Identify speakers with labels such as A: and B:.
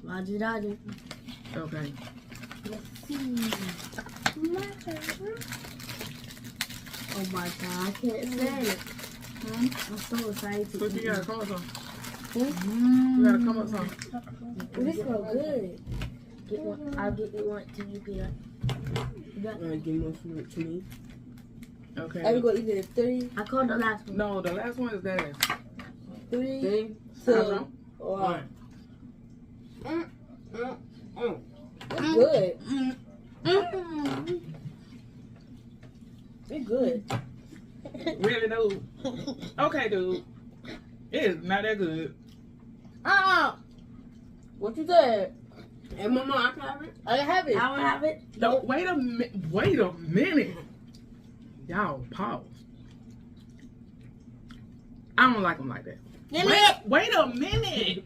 A: Roger, Roger.
B: Okay.
A: Let's see. Oh my God, I can't stand it. I'm so excited.
B: So you gotta come up some.
A: Hmm?
B: You gotta come up some.
A: This smells good. Get one. I'll get you one till you get it. You got
C: Give one for to me.
B: Okay.
C: Are we gonna eat it at 3?
A: I called the last one.
B: No, the last one is that.
C: 3,
B: 3,
C: 2,
B: 1.
C: It's good. It's good.
B: Really, dude? Okay, dude. It is not that good.
C: What you said? Hey, Mama, I can have it. I can have it.
A: I don't have it.
B: No, wait a minute. Y'all, pause. I don't like them like that. Wait a minute.